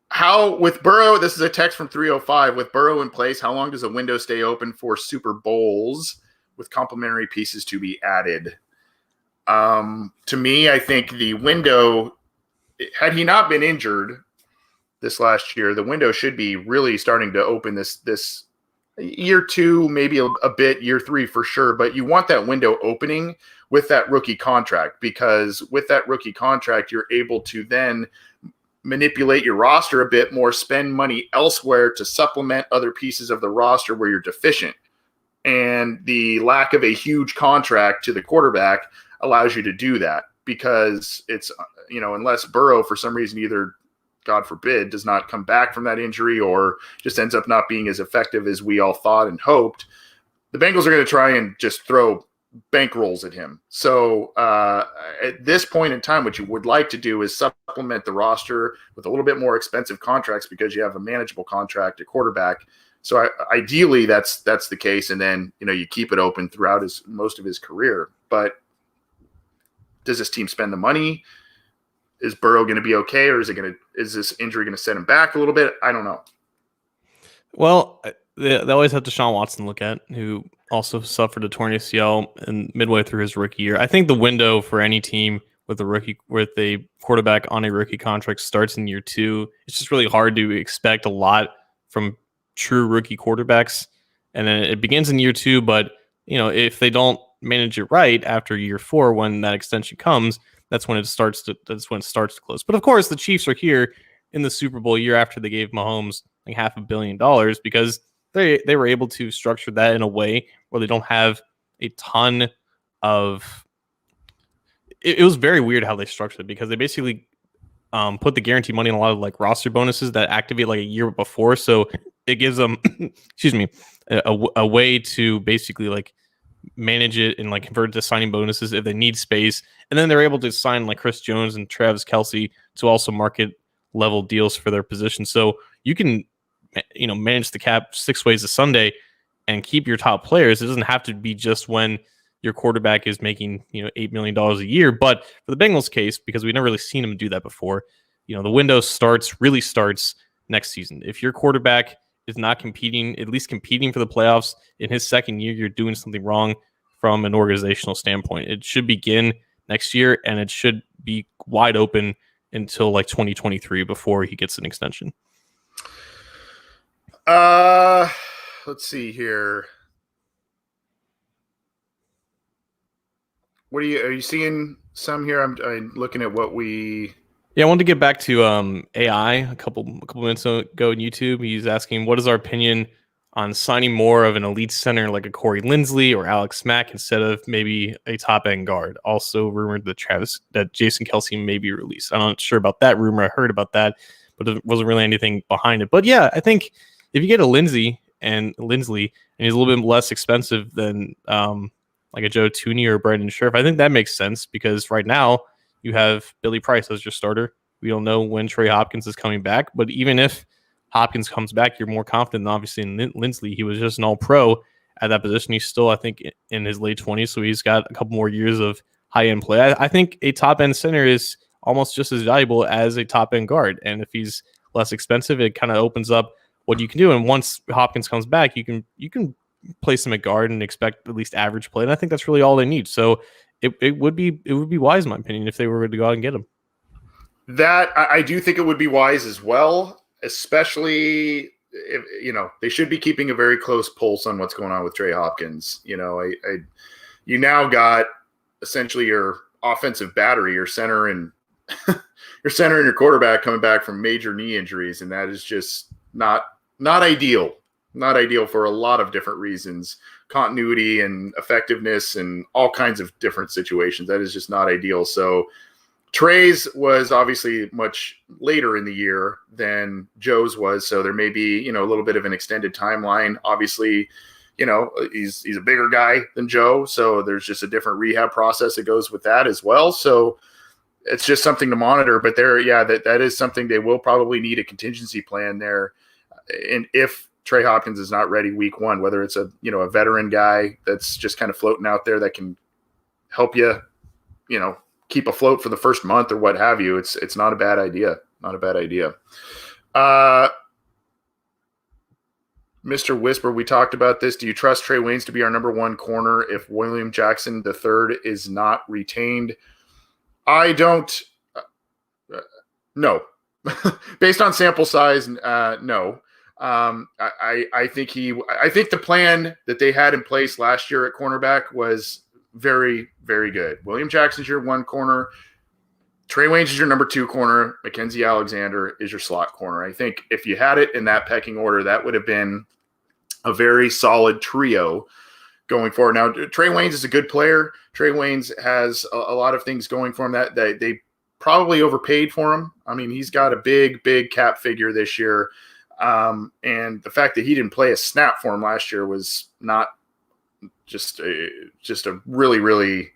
How with Burrow, this is a text from 305. With Burrow in place, how long does a window stay open for Super Bowls with complementary pieces to be added? To me, I think the window, had he not been injured this last year, the window should be really starting to open this year 2, maybe a bit, year 3 for sure. But you want that window opening with that rookie contract, because with that rookie contract, you're able to then manipulate your roster a bit more, spend money elsewhere to supplement other pieces of the roster where you're deficient. And the lack of a huge contract to the quarterback allows you to do that, because it's, unless Burrow for some reason either, God forbid, does not come back from that injury or just ends up not being as effective as we all thought and hoped, the Bengals are going to try and just throw bankrolls at him. So at this point in time, what you would like to do is supplement the roster with a little bit more expensive contracts, because you have a manageable contract at quarterback. So ideally that's the case. And then, you keep it open throughout most of his career. But does this team spend the money? Is Burrow going to be okay? Or is this injury going to set him back a little bit? I don't know. Well, they always have Deshaun Watson to look at, who also suffered a torn ACL and midway through his rookie year. I think the window for any team with a quarterback on a rookie contract starts in year 2. It's just really hard to expect a lot from true rookie quarterbacks, and then it begins in year 2. But if they don't manage it right after year 4, when that extension comes, that's when it starts to close. But of course, the Chiefs are here in the Super Bowl year after they gave Mahomes like $500 million, because they were able to structure that in a way where they don't have a ton of. It was very weird how they structured it, because they basically put the guaranteed money in a lot of like roster bonuses that activate like a year before, so it gives them, excuse me, a way to basically like manage it and like convert it to signing bonuses if they need space. And then they're able to sign like Chris Jones and Travis Kelce to also market level deals for their position. So you can, manage the cap 6 ways a Sunday and keep your top players. It doesn't have to be just when your quarterback is making, $8 million a year. But for the Bengals case, because we've never really seen them do that before, the window really starts next season. If your quarterback is not competing, at least competing for the playoffs in his second year, you're doing something wrong from an organizational standpoint. It should begin next year, and it should be wide open until like 2023 before he gets an extension. Let's see here. Are you seeing some here? I'm looking at what we. Yeah, I wanted to get back to AI a couple minutes ago on YouTube. He's asking, what is our opinion on signing more of an elite center like a Corey Linsley or Alex Mack instead of maybe a top end guard. Also rumored that Jason Kelsey may be released. I'm not sure about that rumor. I heard about that, but there wasn't really anything behind it. But yeah, I think if you get a Linsley and he's a little bit less expensive than like a Joe Tooney or Brandon Scherf, I think that makes sense because right now you have Billy Price as your starter. We don't know when Trey Hopkins is coming back, but even if Hopkins comes back, you're more confident than obviously in Linsley. He was just an all-pro at that position. He's still, I think, in his late 20s, so he's got a couple more years of high-end play. I think a top-end center is almost just as valuable as a top-end guard, and if he's less expensive, it kind of opens up what you can do. And once Hopkins comes back, you can place him at guard and expect at least average play, and I think that's really all they need. So it would be wise, in my opinion, if they were to go out and get him. That I do think it would be wise as well. Especially if, they should be keeping a very close pulse on what's going on with Trey Hopkins. You now got essentially your offensive battery, your center and your quarterback coming back from major knee injuries, and that is just not ideal. Not ideal for a lot of different reasons, continuity and effectiveness and all kinds of different situations. That is just not ideal. So Trey's was obviously much later in the year than Joe's was, so there may be, a little bit of an extended timeline. Obviously, he's a bigger guy than Joe, so there's just a different rehab process that goes with that as well. So it's just something to monitor. But that is something they will probably need a contingency plan there. And if Trey Hopkins is not ready week one, whether it's a veteran guy that's just kind of floating out there that can help you, keep afloat for the first month or what have you, it's not a bad idea. Not a bad idea. Mr. Whisper, we talked about this. Do you trust Trey Waynes to be our number one corner if William Jackson III is not retained? I don't. No. Based on sample size, no. I think the plan that they had in place last year at cornerback was very, very good. William Jackson's your one corner. Trey Waynes is your number two corner. Mackenzie Alexander is your slot corner. I think if you had it in that pecking order, that would have been a very solid trio going forward. Now, Trey Waynes is a good player. Trey Waynes has a lot of things going for him that they probably overpaid for him. I mean, he's got a big, big cap figure this year. And the fact that he didn't play a snap for him last year was not just a really, really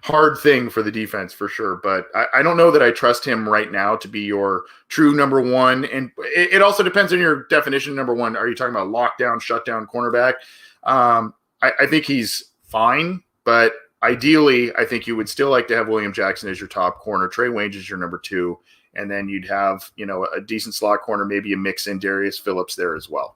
hard thing for the defense for sure. But I don't know that I trust him right now to be your true number one. And it also depends on your definition of number one. Are you talking about lockdown, shutdown cornerback? I think he's fine, but ideally I think you would still like to have William Jackson as your top corner. Trey Waynes is your number two. And then you'd have, a decent slot corner, maybe a mix in Darius Phillips there as well.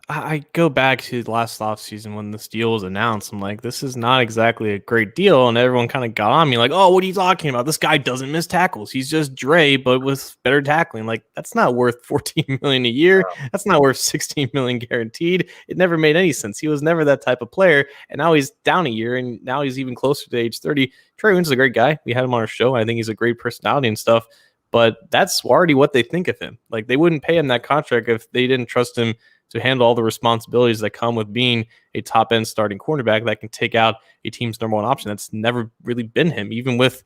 I go back to last offseason when this deal was announced. I'm like, this is not exactly a great deal. And everyone kind of got on me like, oh, what are you talking about? This guy doesn't miss tackles. He's just Dre, but with better tackling. Like, that's not worth $14 million a year. That's not worth $16 million guaranteed. It never made any sense. He was never that type of player. And now he's down a year, and now he's even closer to age 30. Trey Waynes is a great guy. We had him on our show. I think he's a great personality and stuff. But that's already what they think of him. Like, they wouldn't pay him that contract if they didn't trust him to handle all the responsibilities that come with being a top-end starting cornerback that can take out a team's number one option. That's never really been him, even with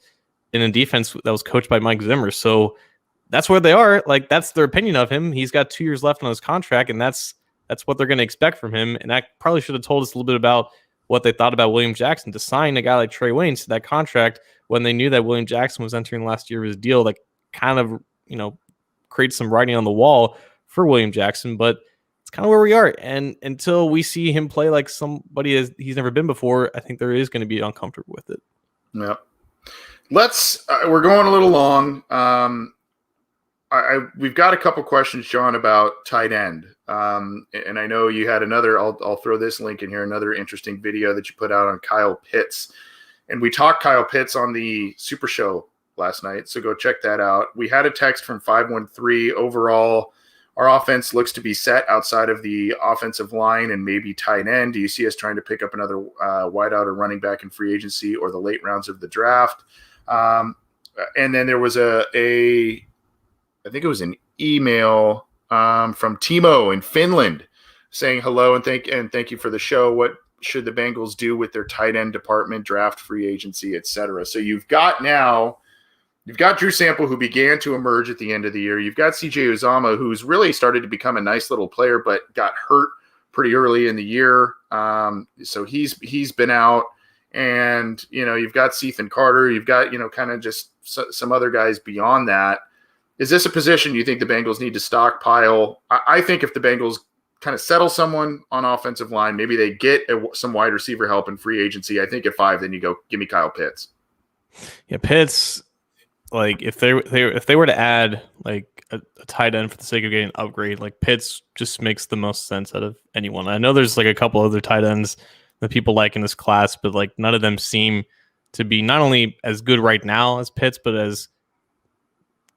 in a defense that was coached by Mike Zimmer. So that's where they are. Like, that's their opinion of him. He's got 2 years left on his contract, and that's what they're going to expect from him. And that probably should have told us a little bit about what they thought about William Jackson to sign a guy like Trey Waynes to that contract when they knew that William Jackson was entering last year of his deal. Like, kind of, create some writing on the wall for William Jackson, but it's kind of where we are. And until we see him play like somebody he's never been before, I think there is going to be uncomfortable with it. Yeah. We're going a little long. We've got a couple questions, John, about tight end. And I know you had another, I'll throw this link in here, another interesting video that you put out on Kyle Pitts. And we talked Kyle Pitts on the Super Show last night, so go check that out. We had a text from 513. Overall, our offense looks to be set outside of the offensive line and maybe tight end. Do you see us trying to pick up another wideout or running back in free agency or the late rounds of the draft? And then there was I think it was an email from Timo in Finland, saying hello and thank you for the show. What should the Bengals do with their tight end department, draft, free agency, etc.? So you've got Drew Sample, who began to emerge at the end of the year. You've got CJ Uzama, who's really started to become a nice little player, but got hurt pretty early in the year. So he's been out. And, you've got Ethan Carter. You've got, kind of just some other guys beyond that. Is this a position you think the Bengals need to stockpile? I think if the Bengals kind of settle someone on offensive line, maybe they get some wide receiver help in free agency. I think at 5, then you go, give me Kyle Pitts. Yeah, Pitts, like if they were to add like a tight end for the sake of getting an upgrade, like Pitts just makes the most sense out of anyone. I know there's like a couple other tight ends that people like in this class, but like none of them seem to be not only as good right now as Pitts, but as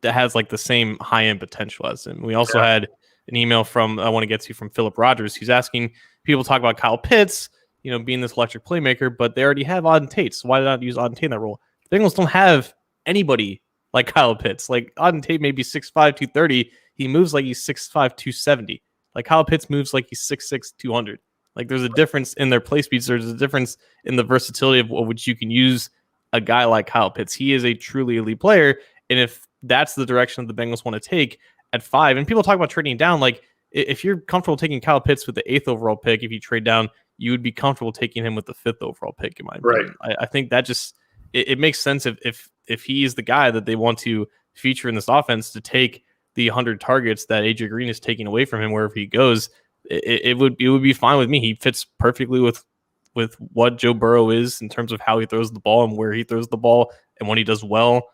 that has like the same high end potential as him. We also had an email from from Philip Rogers, who's asking people talk about Kyle Pitts, being this electric playmaker, but they already have Auden Tate. So why not use Auden Tate in that role? The Bengals don't have anybody like Kyle Pitts. Like Auden Tate may be 6'5", 230. He moves like he's 6'5", 270. Like Kyle Pitts moves like he's 6'6", 200. Like there's a difference in their play speeds. There's a difference in the versatility of which you can use a guy like Kyle Pitts. He is a truly elite player. And if that's the direction that the Bengals want to take at 5, and people talk about trading down, like if you're comfortable taking Kyle Pitts with the 8th overall pick, if you trade down, you would be comfortable taking him with the 5th overall pick, in my opinion. Right. I think that just it makes sense if he is the guy that they want to feature in this offense to take the 100 targets that AJ Green is taking away from him wherever he goes. It would be fine with me. He fits perfectly with what Joe Burrow is in terms of how he throws the ball and where he throws the ball, and when he does well,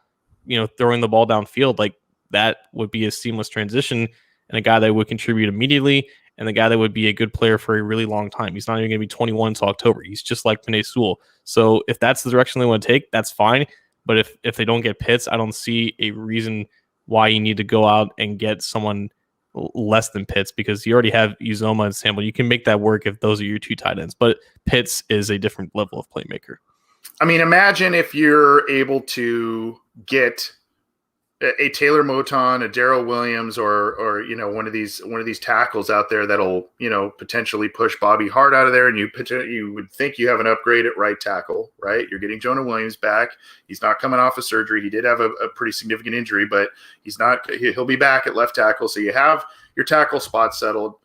throwing the ball downfield, like that would be a seamless transition and a guy that would contribute immediately and the guy that would be a good player for a really long time. He's not even going to be 21 until October. He's just like Penei Sewell. So if that's the direction they want to take, that's fine. But if they don't get Pitts, I don't see a reason why you need to go out and get someone less than Pitts, because you already have Uzoma and Sample. You can make that work if those are your 2 tight ends. But Pitts is a different level of playmaker. I mean, imagine if you're able to get a Taylor Moton, a Darrell Williams, or one of these tackles out there that'll potentially push Bobby Hart out of there, and you would think you have an upgrade at right tackle, right? You're getting Jonah Williams back. He's not coming off of surgery. He did have a pretty significant injury, but he'll be back at left tackle. So you have your tackle spot settled.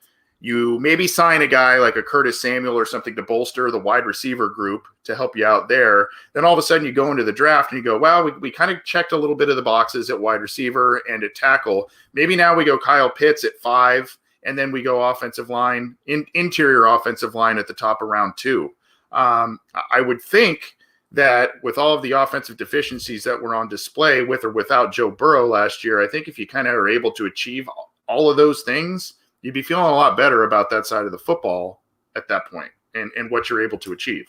You maybe sign a guy like a Curtis Samuel or something to bolster the wide receiver group to help you out there. Then all of a sudden you go into the draft and you go, well, we kind of checked a little bit of the boxes at wide receiver and at tackle. Maybe now we go Kyle Pitts at 5, and then we go offensive line, interior offensive line at the top of round 2. I would think that with all of the offensive deficiencies that were on display with or without Joe Burrow last year, I think if you kind of are able to achieve all of those things, you'd be feeling a lot better about that side of the football at that point and what you're able to achieve.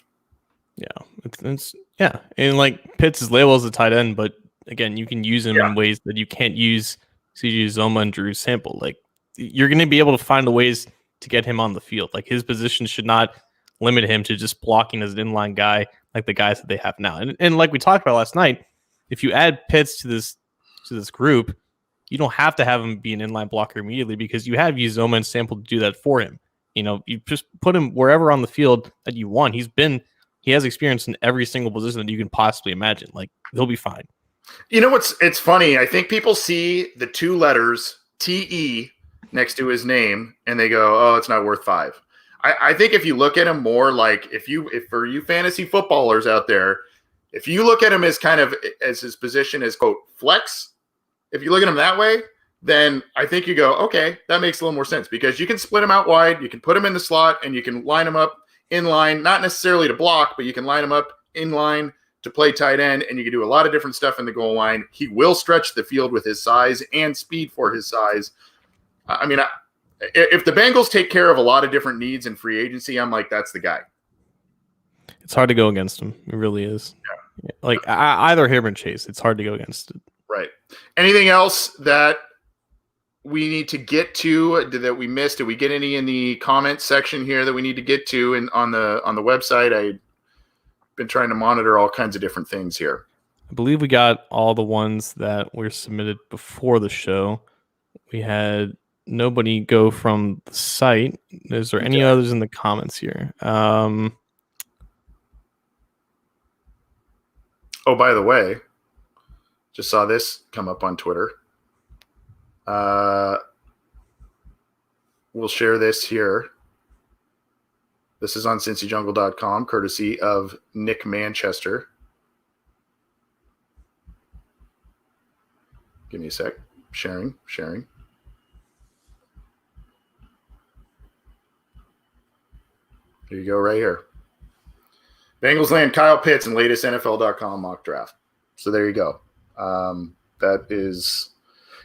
Yeah. And like Pitts is labeled as a tight end, but again, you can use him in ways that you can't use CJ Uzoma and Drew Sample. Like you're going to be able to find the ways to get him on the field. Like his position should not limit him to just blocking as an inline guy like the guys that they have now. And like we talked about last night, if you add Pitts to this group, you don't have to have him be an inline blocker immediately because you have Uzoma and Sample to do that for him. You just put him wherever on the field that you want. He has experience in every single position that you can possibly imagine. Like he'll be fine. It's funny. I think people see the 2 letters TE next to his name and they go, oh, it's not worth 5. I think if you look at him more like if for you fantasy footballers out there, if you look at him as kind of as his position as quote flex, if you look at him that way, then I think you go, okay, that makes a little more sense because you can split him out wide, you can put him in the slot, and you can line him up in line, not necessarily to block, but you can line him up in line to play tight end, and you can do a lot of different stuff in the goal line. He will stretch the field with his size and speed for his size. I mean, if the Bengals take care of a lot of different needs in free agency, I'm like, that's the guy. It's hard to go against him. It really is. Yeah. Like either him or Chase, it's hard to go against it. Right. Anything else that we need to get to that we missed? Did we get any in the comment section here that we need to get to on the website? I've been trying to monitor all kinds of different things here. I believe we got all the ones that were submitted before the show. We had nobody go from the site. Is there any others in the comments here? Oh, by the way, just saw this come up on Twitter. We'll share this here. This is on cincyjungle.com, courtesy of Nick Manchester. Give me a sec. Sharing. There you go, right here. Bengals land Kyle Pitts in latest NFL.com mock draft. So there you go.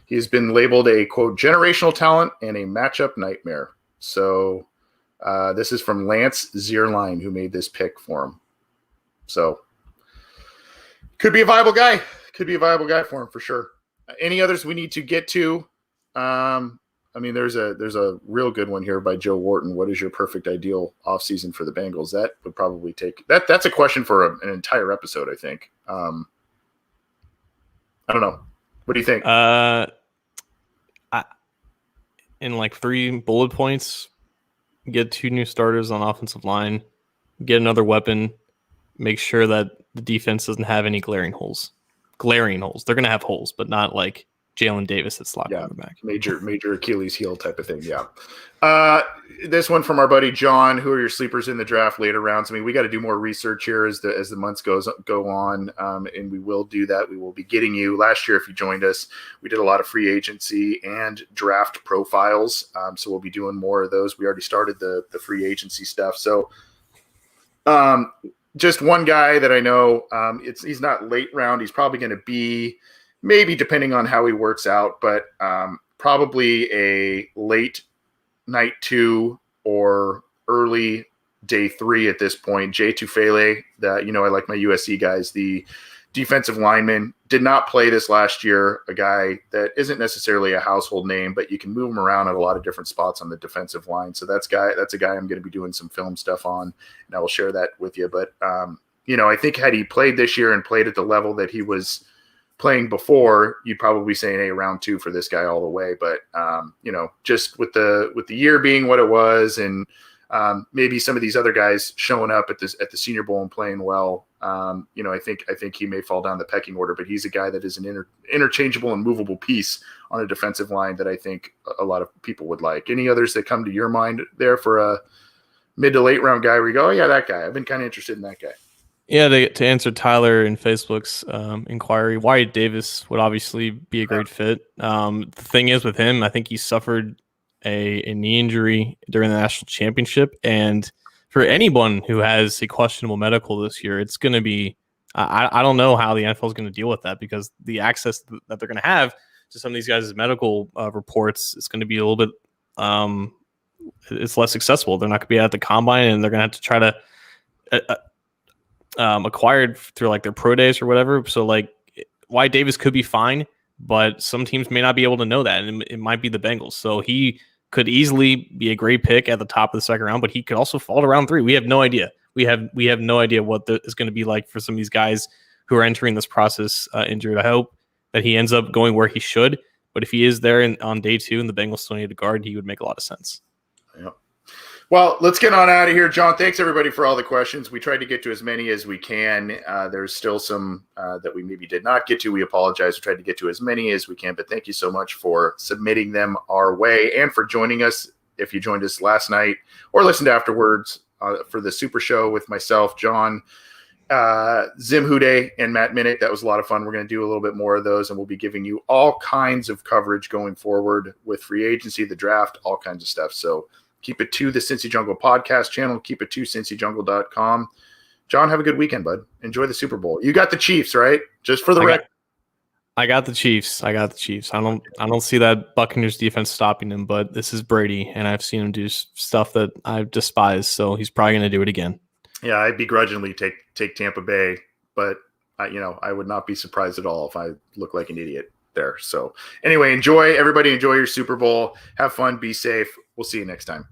He's been labeled a, quote, generational talent and a matchup nightmare. So this is from Lance Zierlein, who made this pick for him. So could be a viable guy. For him for sure. Any others we need to get to? There's a real good one here by Joe Wharton. What is your perfect ideal offseason for the Bengals? That would probably take that. That's a question for an entire episode, I think. I don't know. What do you think? In like 3 bullet points, get 2 new starters on offensive line, get another weapon, make sure that the defense doesn't have any glaring holes. They're going to have holes, but not like Jalen Davis at slot quarterback. Major Achilles heel type of thing. Yeah. This one from our buddy John. Who are your sleepers in the draft later rounds? I mean, we got to do more research here as the months go on, and we will do that. We will be getting you. Last year, if you joined us, we did a lot of free agency and draft profiles. So we'll be doing more of those. We already started the free agency stuff. So, just one guy that I know. He's not late round. He's probably going to be, maybe depending on how he works out, but probably a late night 2 or early day 3 at this point. Jay Tufele, I like my USC guys, the defensive lineman, did not play this last year. A guy that isn't necessarily a household name, but you can move him around at a lot of different spots on the defensive line. So that's a guy I'm going to be doing some film stuff on, and I will share that with you. But, I think had he played this year and played at the level that he was playing before, you'd probably say an round 2 for this guy all the way. But just with the year being what it was, and maybe some of these other guys showing up at the Senior Bowl and playing well, I think he may fall down the pecking order. But he's a guy that is an interchangeable and movable piece on a defensive line that I think a lot of people would like. Any others that come to your mind there for a mid to late round guy where you go, oh yeah, that guy, I've been kind of interested in that guy? Yeah, to answer Tyler in Facebook's inquiry, Wyatt Davis would obviously be a great fit. The thing is with him, I think he suffered a knee injury during the national championship. And for anyone who has a questionable medical this year, it's going to be I don't know how the NFL is going to deal with that, because the access that they're going to have to some of these guys' medical reports is going to be a little bit it's less accessible. They're not going to be at the combine, and they're going to have to try to acquired through like their pro days or whatever. So like Wyatt Davis could be fine, but some teams may not be able to know that, and it might be the Bengals. So he could easily be a great pick at the top of the second round, but he could also fall to round 3. We have no idea. We have no idea what it's going to be like for some of these guys who are entering this process injured. I hope that he ends up going where he should, but if he is there on day 2 and the Bengals still need a guard, he would make a lot of sense. Yep. Well, let's get on out of here. John, thanks everybody for all the questions. We tried to get to as many as we can. There's still some that we maybe did not get to. We apologize. We tried to get to as many as we can, but thank you so much for submitting them our way and for joining us. If you joined us last night or listened afterwards for the Super Show with myself, John, Zim Hude, and Matt Minnick, that was a lot of fun. We're going to do a little bit more of those, and we'll be giving you all kinds of coverage going forward with free agency, the draft, all kinds of stuff. So keep it to the Cincy Jungle podcast channel. Keep it to cincyjungle.com. John, have a good weekend, bud. Enjoy the Super Bowl. You got the Chiefs, right? Just for the record. I got the Chiefs. I don't see that Buccaneers defense stopping him, but this is Brady, and I've seen him do stuff that I despise, so he's probably going to do it again. Yeah, I begrudgingly take Tampa Bay, but I would not be surprised at all if I look like an idiot there. So anyway, everybody enjoy your Super Bowl. Have fun. Be safe. We'll see you next time.